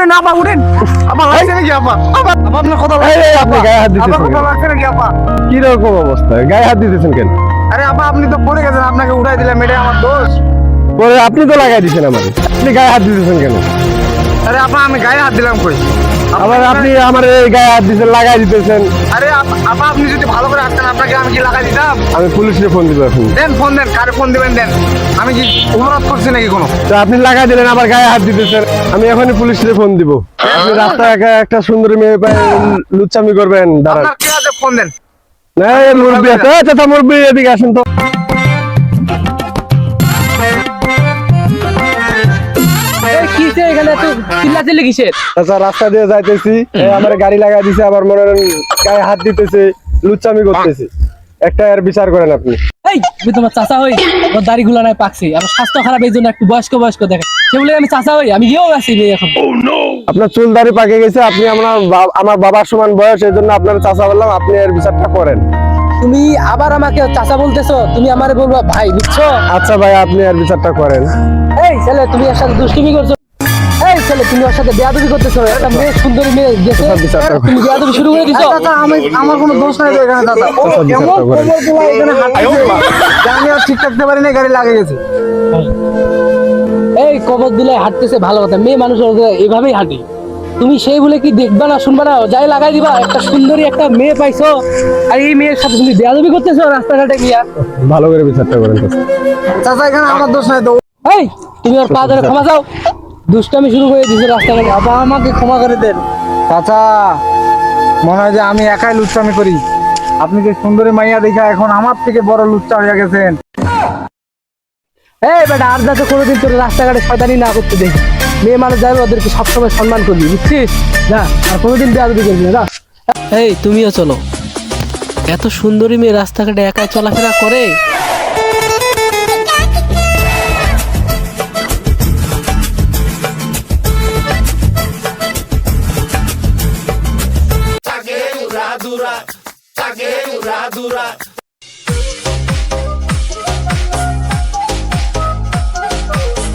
উঠেন আপা উঠেন আপা লাগছে নাকি আপা আপা আপনার কথা আপনি গায়ে হাত দিতেছেন কথা লাগছে নাকি আপা কি রকম অবস্থা গায়ে হাত দিতেছেন কেন আরে আপা আপনি তো পড়ে গেছেন আপনাকে উঠাই দিলাম এটা আমার দোষ পরে আপনি তো লাগাই দিছেন আমারে আপনি গায়ে হাত দিতেছেন কেন আরে আপা আমি গায়ে হাত দিলাম কই আবার আপনি আমার এই গায়ে হাত দিতেছেন লাগাই দিতেছেন আরে আপা আপনি যদি ভালো করে আসতেন আপনাকে আমি কি লাগাই দিতাম আমি পুলিশে ফোন দিব এখন দেন ফোন দেন কারে ফোন দিবেন দেন আমি কি অপরাধ করছি নাকি কোনো তো আপনি লাগাই দিলেন আবার গায়ে হাত দিতেছেন আমি এখনই পুলিশে ফোন দিব আপনি রাস্তায় একটা সুন্দরী মেয়ে পায় লুচ্চামি করবেন দাঁড়ান আপনার কি আছে ফোন দেন না এই মুরব্বি আছে চাচা মুরব্বি এদিকে আসেন তো কিসে এখানে এত চিল্লাচিল্লি কিসের? চাচা রাস্তা দিয়ে যাইতেছি আমার গাড়ি লাগাই দিছে আবার মনে করেন গায়ে হাত দিতেছে লুচ্চামি করতেছে একটা এর বিচার করেন আপনি এই আমি তোমার চাচা হই, ওর দাড়িগুলো নাই পাকছে, আমার স্বাস্থ্য খারাপ এই জন্য একটু বয়স্ক দেখে সেগুলো আমি চাচা হই, আমি ইয়েও আছি এখন। আপনার চুল দাড়ি পাকে গেছে আপনি আমার বাবার সমান বয়স এই জন্য আপনার চাচা বললাম আপনি এর বিচারটা করেন তুমি আবার আমাকে চাচা বলতেছো, তুমি আমারে বলবা ভাই, বুঝছো? আচ্ছা ভাই আপনি এর বিচারটা করেন এই ছেলে তুমি এর সাথে দুষ্টুমি করছো, এই ছেলে তুমি ওর সাথে বেয়াদবি করতেছো, একটা মেয়ে সুন্দরী মেয়ে গেছে তুমি বেয়াদবি শুরু করে দিছো। চাচা আমি আমার কোনো দোষ নাই তো এখানে চাচা ও এমন খবর বলা এখানে হাঁটছে যে আমি আর ঠিক থাকতে পারি না গাড়ি লাগে গেছে এই কবর দিলে হাঁটতেছে ভালো কথা, মেয়ে মানুষ এভাবেই হাঁটে, তুমি সেই বলে কি দেখবা না শুনবা না, যাই লাগাই দিবা, একটা সুন্দরী একটা মেয়ে পাইছো আর এই মেয়ের সাথে তুমি বেয়াদবি করতেছো রাস্তাঘাটে গিয়া। ভালো করে বিচারটা করেন চাচা। চাচা এখানে আমার দোষ নাই তো এই তুমি ওর পা ধরে ক্ষমা চাও, দুষ্টামি শুরু করে দিছো রাস্তাঘাটে। বাবা আমাকে ক্ষমা করে দেন চাচা মনে হয় যে আমি একাই লুচ্চামি করি আপনি যে সুন্দরী মাইয়া দেখা এখন আমার থেকে বড় লুচ্চা হয়ে গেছেন এই বেটা আর যাতে কোনোদিন তোর রাস্তাঘাটে শয়তানি না করতে দেখি, মেয়ে মানুষ যাবে ওদেরকে সবসময় সম্মান করবি, বুঝছিস না? আর কোনোদিন বেয়াদবি করবি না। এই তুমিও চলো, এত সুন্দরী মেয়ে রাস্তাঘাটে একাই চলাফেরা করে। Taque dura, taque dura.